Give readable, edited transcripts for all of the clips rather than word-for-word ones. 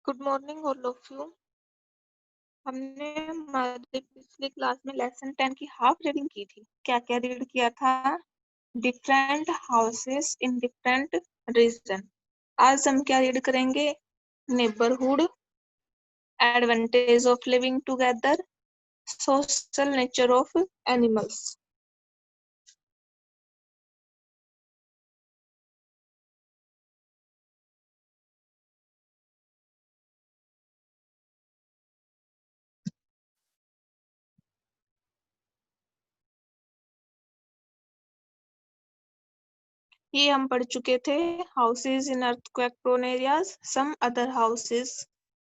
Good morning all of you. हमने हमारी पिछली क्लास में लेसन 10 की हाफ रीडिंग की थी। क्या क्या रीड किया था? Different houses in different region. आज हम क्या रीड करेंगे? Neighbourhood, advantage of living together, social nature of animals. ये हम पढ़ चुके थे। Houses in earthquake prone areas, some other houses,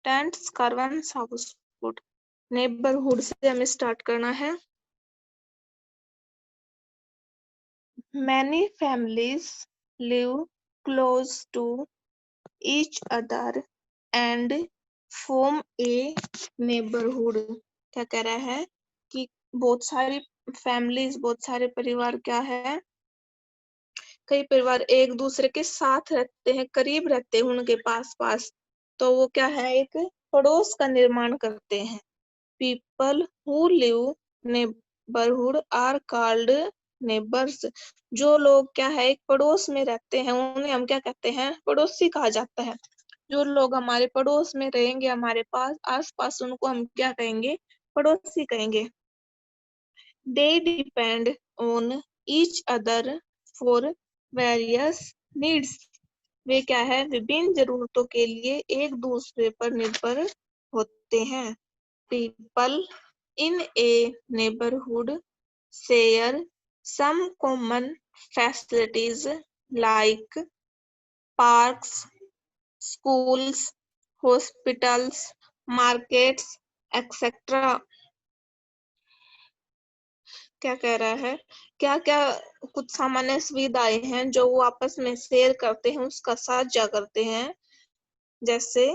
tents, caravans, household. Neighbourhood से हमें स्टार्ट करना है। Many families live close to each other and form a neighborhood। क्या कह रहा है कि बहुत सारी फैमिलीज, बहुत सारे परिवार क्या है, कई परिवार एक दूसरे के साथ रहते हैं, करीब रहते हैं, उनके पास पास, तो वो क्या है, एक पड़ोस का निर्माण करते हैं। People who live neighbourhood are called neighbours. जो लोग क्या है, एक पड़ोस में रहते हैं, उन्हें हम क्या कहते हैं? पड़ोसी कहा जाता है। जो लोग हमारे पड़ोस में रहेंगे, हमारे पास आस पास, उनको हम क्या कहेंगे? पड़ोसी कहेंगे। They depend on each other for various needs. वे क्या है, विभिन्न जरूरतों के लिए एक दूसरे पर निर्भर होते हैं। People in a neighborhood share some common facilities like parks, schools, hospitals, markets, etc. क्या कह रहा है? क्या क्या कुछ सामान्य सुविधाएं हैं जो वो आपस में शेयर करते हैं, उसका साझा करते हैं। जैसे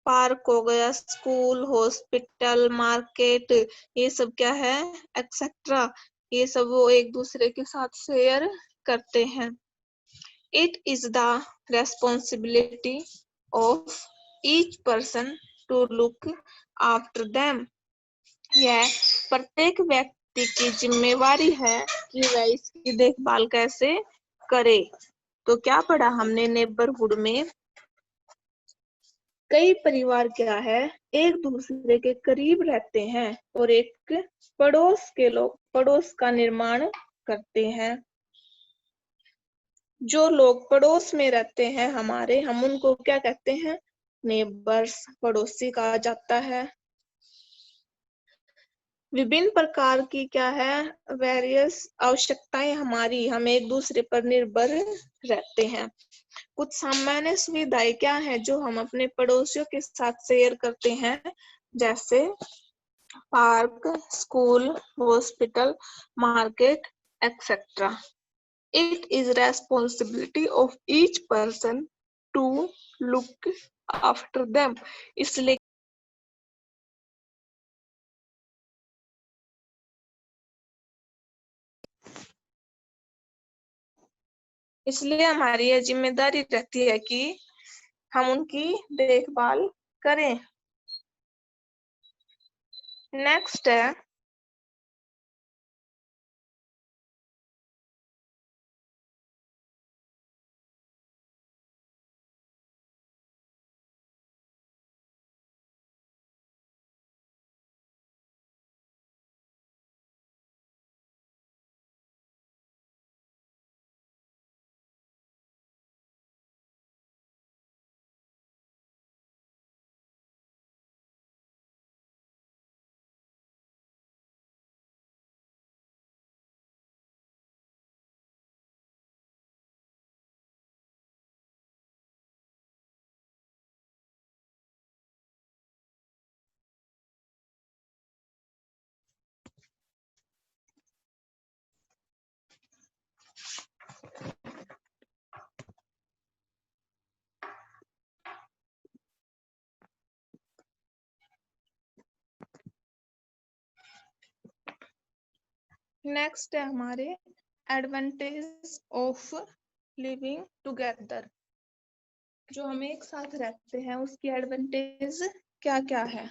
पार्क हो गया, स्कूल, हॉस्पिटल, मार्केट, ये सब क्या है? एक्सेट्रा। ये सब वो एक दूसरे के साथ शेयर करते हैं। It is the responsibility of each person to look after them. यह प्रत्येक व्यक्ति की जिम्मेवारी है कि वह इसकी देखभाल कैसे करे। तो क्या पढ़ा हमने? नेबरहुड में कई परिवार क्या है, एक दूसरे के करीब रहते हैं और एक पड़ोस के लोग पड़ोस का निर्माण करते हैं। जो लोग पड़ोस में रहते हैं हमारे, हम उनको क्या कहते हैं? नेबर्स, पड़ोसी कहा जाता है। विभिन्न प्रकार की क्या है, वेरियस आवश्यकताएं हमारी, हम एक दूसरे पर निर्भर रहते हैं। कुछ सामान्य सुविधाएं क्या है जो हम अपने पड़ोसियों के साथ शेयर करते हैं? जैसे park, school, hospital, market, etc. It is responsibility of each person to look after them। इसलिए हमारी यह जिम्मेदारी रहती है कि हम उनकी देखभाल करें। नेक्स्ट है हमारे एडवांटेज ऑफ लिविंग टुगेदर। जो हम एक साथ रहते हैं उसकी एडवांटेज क्या क्या है?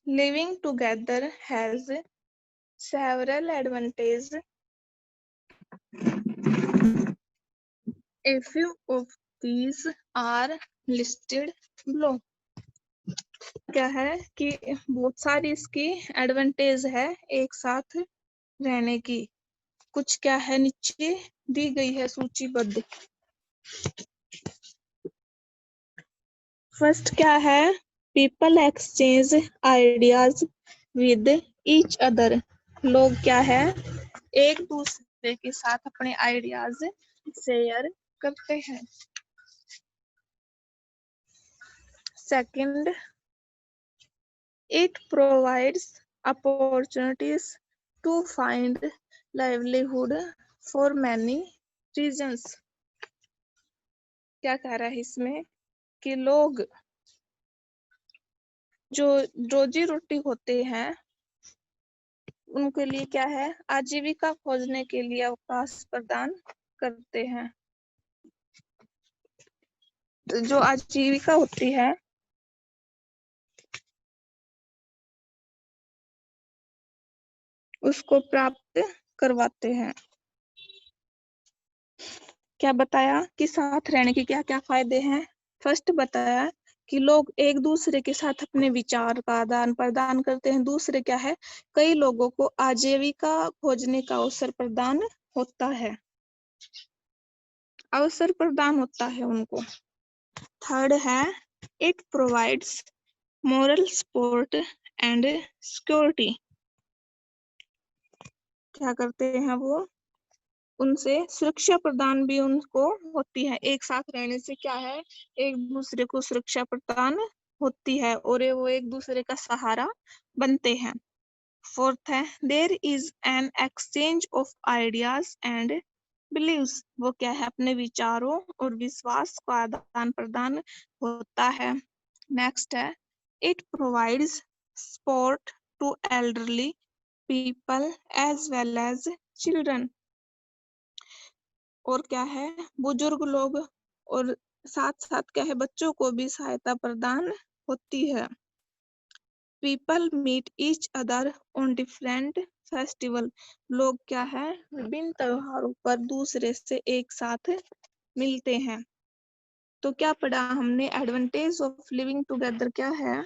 Living together has several advantages. A few of these are listed below. क्या है कि बहुत सारी इसकी एडवांटेज है एक साथ रहने की। कुछ क्या है नीचे दी गई है सूचीबद्ध। फर्स्ट क्या है? People exchange ideas with each other. लोग क्या है एक दूसरे के साथ अपने आइडियाज शेयर करते हैं। Second, it provides opportunities to find livelihood for many reasons. क्या कह रहा है इसमें कि लोग जो रोजी रोटी होते हैं उनके लिए क्या है आजीविका खोजने के लिए अवकाश प्रदान करते हैं। जो आजीविका होती है उसको प्राप्त करवाते हैं। क्या बताया कि साथ रहने के क्या क्या फायदे हैं? फर्स्ट बताया कि लोग एक दूसरे के साथ अपने विचार का आदान प्रदान करते हैं। दूसरे क्या है कई लोगों को आजीविका खोजने का अवसर प्रदान होता है उनको। थर्ड है it provides moral support and security. क्या करते हैं वो उनसे सुरक्षा प्रदान भी उनको होती है। एक साथ रहने से क्या है एक दूसरे को सुरक्षा प्रदान होती है और वो एक दूसरे का सहारा बनते हैं। फोर्थ है there is an exchange of ideas and believes. वो क्या है अपने विचारों और विश्वास का आदान प्रदान होता है। नेक्स्ट है it provides support to elderly people as well as children. और क्या है बुजुर्ग लोग और साथ साथ क्या है बच्चों को भी सहायता प्रदान होती है। People meet each other on different festival. लोग क्या है विभिन्न त्योहारों पर दूसरे से एक साथ मिलते हैं। तो क्या पढ़ा हमने एडवांटेज ऑफ लिविंग टुगेदर क्या है?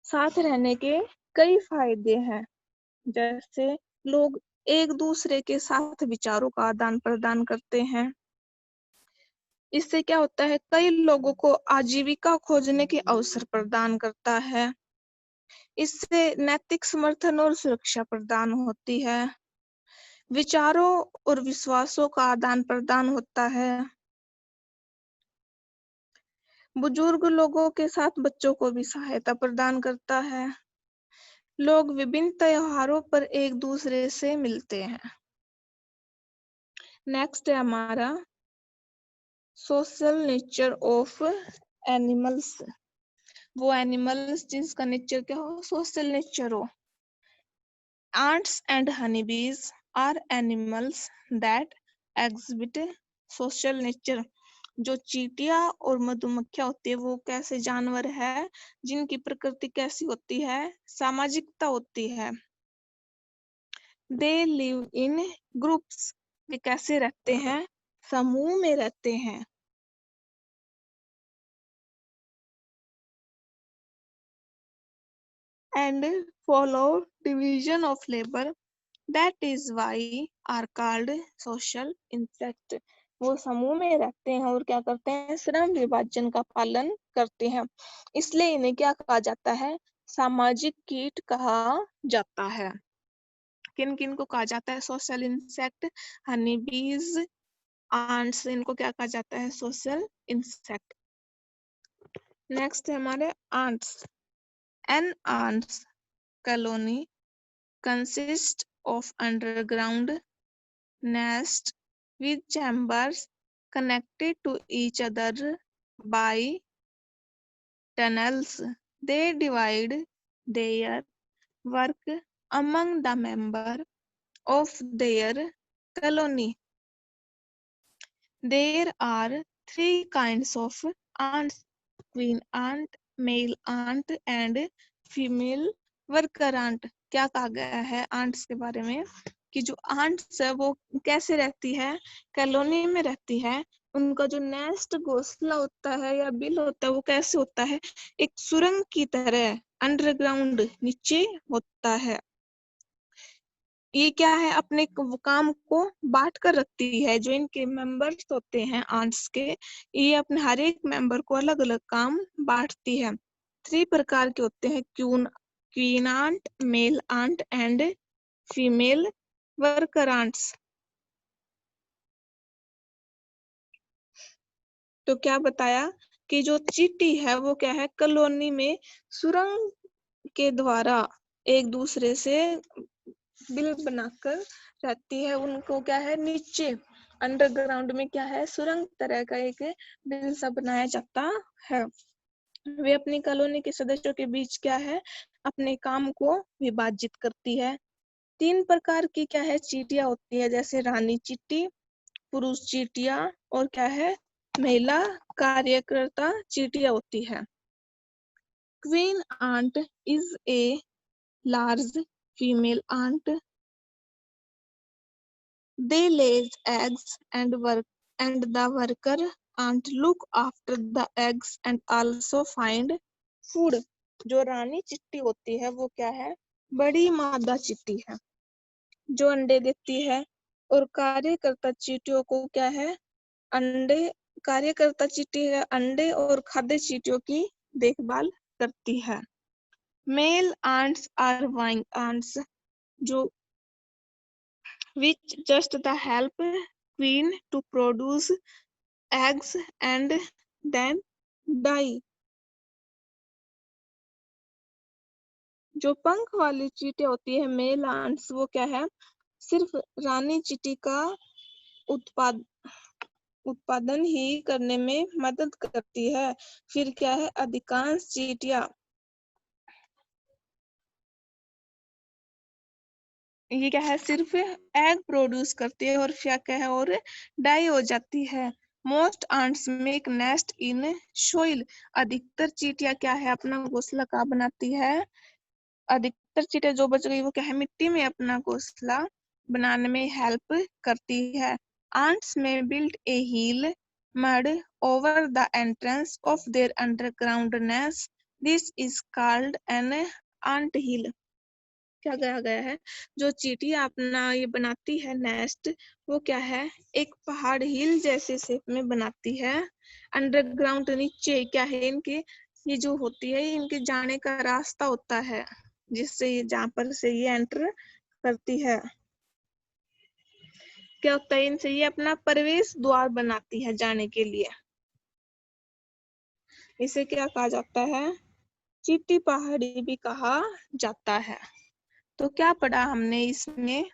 साथ रहने के कई फायदे हैं जैसे लोग एक दूसरे के साथ विचारों का आदान प्रदान करते हैं। इससे क्या होता है कई लोगों को आजीविका खोजने के अवसर प्रदान करता है। इससे नैतिक समर्थन और सुरक्षा प्रदान होती है। विचारों और विश्वासों का आदान प्रदान होता है। बुजुर्ग लोगों के साथ बच्चों को भी सहायता प्रदान करता है। लोग विभिन्न त्योहारों पर एक दूसरे से मिलते हैं। नेक्स्ट है हमारा सोशल नेचर ऑफ एनिमल्स। वो एनिमल्स जिसका नेचर क्या हो सोशल नेचर हो। Ants and honeybees are animals that exhibit social nature. जो चींटियां और मधुमक्खियां होती है वो कैसे जानवर है जिनकी प्रकृति कैसी होती है सामाजिकता होती है। They live in groups. वे कैसे रहते हैं समूह में रहते हैं। And follow division of labor. That is why are called social insect. वो समूह में रहते हैं और क्या करते हैं श्रम विभाजन का पालन करते हैं। इसलिए इन्हें क्या कहा जाता है सामाजिक कीट कहा जाता है। किन किन को कहा जाता है सोशल इंसेक्ट हनी बीज आंट्स इनको क्या कहा जाता है सोशल इंसेक्ट। नेक्स्ट है हमारे ants. An ants colony consist of underground nest with chambers connected to each other by tunnels. They divide their work among the member of their colony. There are three kinds of ants: queen ant, male ant and female worker ant. क्या कहा गया है ants के बारे में कि जो ants है वो कैसे रहती है, कॉलोनी में रहती है। उनका जो नेस्ट घोंसला होता है या बिल होता है वो कैसे होता है, एक सुरंग की तरह अंडरग्राउंड नीचे होता है। ये क्या है, अपने काम को बांट कर रखती है। जो इनके मेंबर्स होते हैं आंट्स के, ये अपने हर एक मेंबर को अलग अलग काम बांटती है। 3 प्रकार के होते हैं: queen ant, male ant and female worker ants. तो क्या बताया कि जो चींटी है वो क्या है, कॉलोनी में सुरंग के द्वारा एक दूसरे से बिल बनाकर रहती है। उनको क्या है, नीचे अंडरग्राउंड में क्या है, सुरंग तरह का एक बिल सा बनाया जाता है। वे अपनी कॉलोनी के सदस्यों के बीच क्या है, अपने काम को विभाजित करती है। 3 प्रकार की क्या है, चींटियां होती है, जैसे रानी चींटी, पुरुष चींटियां और क्या है, महिला कार्यकर्ता चींटियां होती है। Queen ant is a large female ant. They lay eggs and the worker ant look after the eggs and also find food. जो रानी चिट्टी होती है वो क्या है, बड़ी मादा चिट्टी है जो अंडे देती है, और कार्यकर्ता चींटियों को क्या है, अंडे कार्यकर्ता चींटी है अंडे और खाद्य चींटियों की देखभाल करती है। Male ants are wing ants, जो which just the help queen to produce eggs and then die. जो पंख वाली चींटियां होती है मेल आंट्स, वो क्या है, सिर्फ रानी चींटी का उत्पादन ही करने में मदद करती है। फिर क्या है, अधिकांश चींटियां ये क्या है, सिर्फ एग प्रोड्यूस करती है और क्या है, और डाई हो जाती है। Most ants make nest in soil, अधिकतर चींटियां क्या है, अपना घोंसला कहाँ बनाती है, अधिकतर चींटियां जो बच गई वो क्या है, मिट्टी में अपना घोंसला बनाने में हेल्प करती है। आंट्स में build a hill mud over the entrance of their underground nest. This is called an ant hill. क्या कहा गया है, जो चींटियां अपना ये बनाती है नेस्ट, वो क्या है, एक पहाड़ हिल जैसे शेप में बनाती है। अंडरग्राउंड नीचे क्या है, इनके ये जो होती है इनके जाने का रास्ता होता है, जिससे ये जहाँ पर से ये एंटर करती है। क्या होता है, इनसे ये अपना प्रवेश द्वार बनाती है जाने के लिए। इसे क्या कहा जाता है, चींटी पहाड़ी भी कहा जाता है। तो क्या पढ़ा हमने इसमें,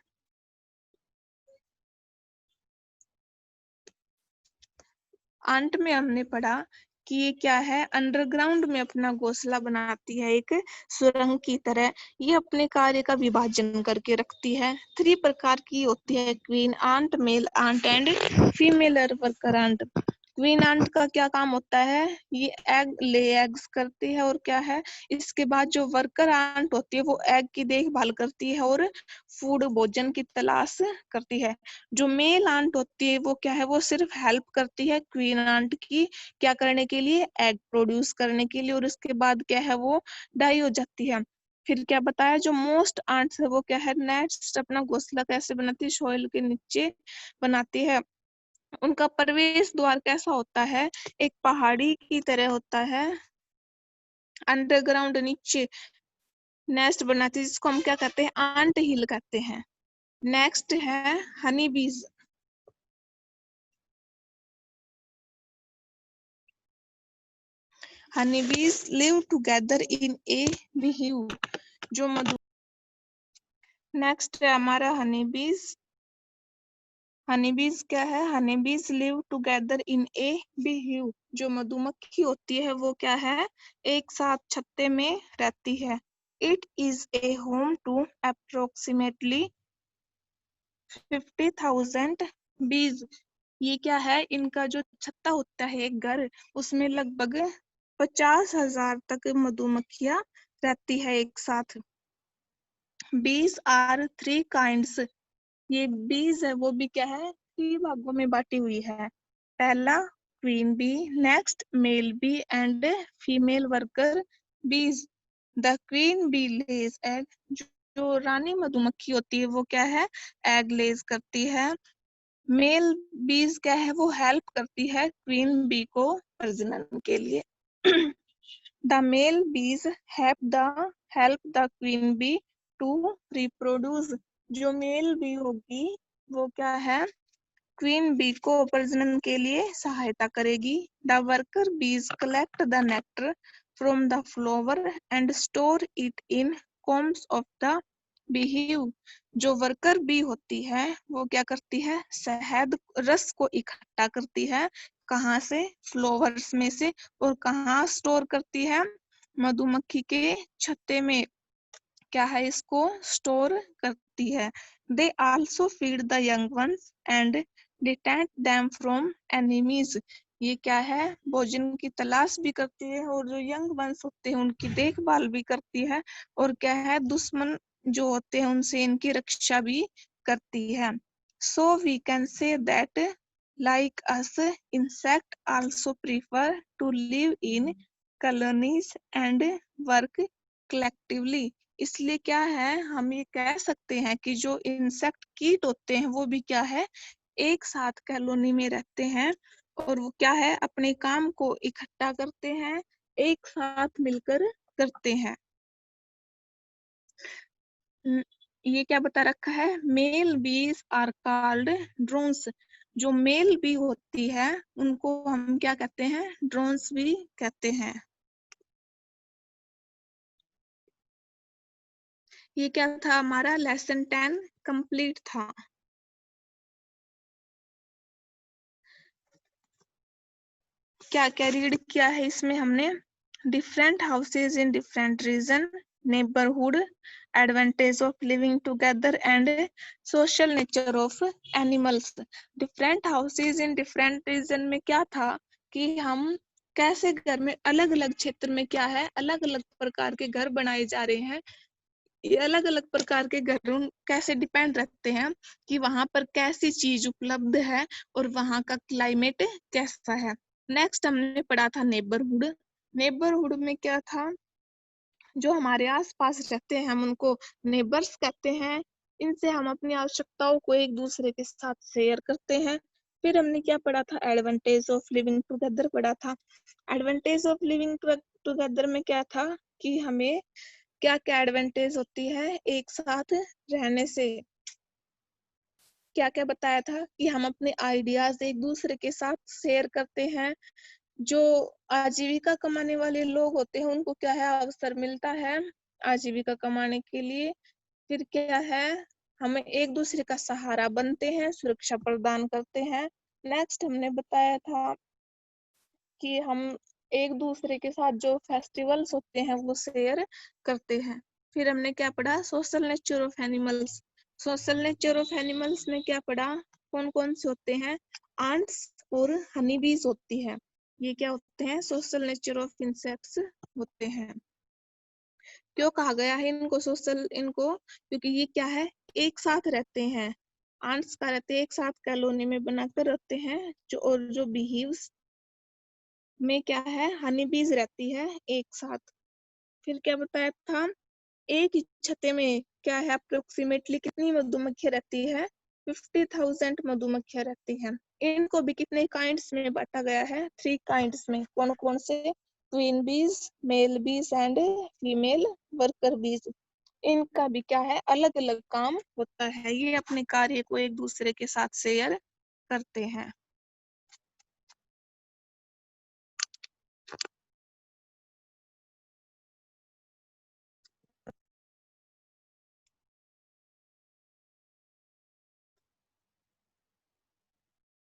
अंत में हमने पढ़ा कि ये क्या है, अंडरग्राउंड में अपना घोंसला बनाती है एक सुरंग की तरह। ये अपने कार्य का विभाजन करके रखती है। 3 प्रकार की होती है, queen ant, male ant and female worker ant. Queen ant का क्या काम होता है, ये एग ले एग्स करती है, और क्या है, इसके बाद जो वर्कर आंट होती है वो एग की देखभाल करती है और फूड भोजन की तलाश करती है। जो मेल आंट होती है वो क्या है, वो सिर्फ हेल्प करती है क्वीन आंट की, क्या करने के लिए, एग प्रोड्यूस करने के लिए, और उसके बाद क्या है, वो डाई हो जाती है। फिर क्या बताया, जो मोस्ट आंट्स है वो क्या है, नेस्ट अपना घोंसला कैसे बनाती है, सॉइल के नीचे बनाती है। उनका प्रवेश द्वार कैसा होता है, एक पहाड़ी की तरह होता है, अंडरग्राउंड नीचे नेस्ट बनाती है, जिसको हम क्या कहते हैं, आंट हिल कहते हैं। नेक्स्ट है हनी बीज। Honeybees live together in a beehive, जो मधु। नेक्स्ट है हमारा हनीबीज। हनी बीज क्या है? हनी बीज लिव टुगेदर इन ए बीहिव। जो मधुमक्खी होती है वो क्या है? एक साथ छत्ते में रहती है। It is a home to approximately 50,000 bees. ये क्या है? इनका जो छत्ता होता है एक घर, उसमें लगभग 50,000 तक मधुमक्खियां रहती है एक साथ। Bees are 3 kinds. ये बीज है वो भी क्या है? 3 भागों में बांटी हुई है। पहला queen bee, next male bee and female worker bees. The queen bee lays egg. जो रानी मधुमक्खी होती है वो क्या है? एग लेज करती है। मेल बीज क्या है? वो हेल्प करती है क्वीन बी को प्रजनन के लिए। द मेल बीज help the queen bee to reproduce। जो मेल बी होगी वो क्या है? क्वीन बी को प्रजनन के लिए सहायता करेगी। द वर्कर बीज collect the nectar from the flower and store it in combs of the beehive। जो वर्कर बी होती है वो क्या करती है? शहद रस को इकट्ठा करती है। कहाँ से? फ्लावर्स में से। और कहाँ स्टोर करती है? मधुमक्खी के छत्ते में क्या है? इसको स्टोर करती है। They also feed the young ones and detect them from enemies. ये क्या है? भोजन की तलाश भी करती है और जो यंग वंस होते हैं उनकी देखभाल भी करती है। और क्या है? दुश्मन जो होते हैं उनसे इनकी रक्षा भी करती है। So we can say that like us, insect also prefer to live in colonies and work collectively। इसलिए क्या है? हम ये कह सकते हैं कि जो इंसेक्ट कीट होते हैं वो भी क्या है? एक साथ कॉलोनी में रहते हैं और वो क्या है? अपने काम को इकट्ठा करते हैं, एक साथ मिलकर करते हैं। ये क्या बता रखा है? Mail bees are called drones. जो मेल बी होती है उनको हम क्या कहते हैं? ड्रोन्स भी कहते हैं। ये क्या था? हमारा लेसन 10 कंप्लीट था। क्या क्या रीड किया है इसमें हमने? Different houses in different region, neighbourhood, advantage of living together and social nature of animals. Different houses in different region में क्या था कि हम कैसे घर में अलग अलग क्षेत्र में क्या है? अलग अलग प्रकार के घर बनाए जा रहे हैं। ये अलग अलग प्रकार के घर कैसे डिपेंड रखते हैं कि वहां पर कैसी चीज उपलब्ध है और वहां का क्लाइमेट कैसा है। नेक्स्ट हमने पढ़ा था नेबरहुड। नेबरहुड में क्या था? जो हमारे आसपास रहते हैं हम उनको नेबर्स कहते हैं। इनसे हम अपनी आवश्यकताओं को एक दूसरे के साथ शेयर करते हैं। फिर हमने क्या पढ़ा था? एडवांटेज ऑफ लिविंग टुगेदर पढ़ा था। एडवांटेज ऑफ लिविंग टुगेदर में क्या था कि हमें क्या क्या एडवांटेज होती है एक साथ रहने से? क्या क्या बताया था कि हम अपने आइडियाज एक दूसरे के साथ शेयर करते हैं। जो आजीविका कमाने वाले लोग होते हैं उनको क्या है? अवसर मिलता है आजीविका कमाने के लिए। फिर क्या है? हम एक दूसरे का सहारा बनते हैं, सुरक्षा प्रदान करते हैं। नेक्स्ट हमने बताया था कि हम एक दूसरे के साथ जो फेस्टिवल्स होते हैं वो शेयर करते हैं। फिर हमने क्या पढ़ा? Social nature of animals. Social nature of animals में क्या पढ़ा? कौन कौन से होते हैं? आंट्स और हनी बीज होती है। ये क्या होते हैं? सोशल नेचर ऑफ इंसेक्ट्स होते हैं। क्यों कहा गया है इनको सोशल? इनको क्योंकि ये क्या है? एक साथ रहते हैं। आंट्स का रहते हैं एक साथ कॉलोनी में बनाकर रहते हैं। जो बीहीव्स में क्या है? हनी बीज रहती है एक साथ। फिर क्या बताया था? एक ही छत्ते में क्या है? अप्रोक्सीमेटली कितनी मधुमक्खियां रहती है? 50,000 मधुमक्खियां रहती हैं। इनको भी कितने काइंड्स में बांटा गया है? 3 काइंड्स में। कौन कौन से? क्वीन बीज, मेल बीज एंड फीमेल वर्कर बीज। इनका भी क्या है? अलग अलग काम होता है। ये अपने कार्य को एक दूसरे के साथ शेयर करते हैं।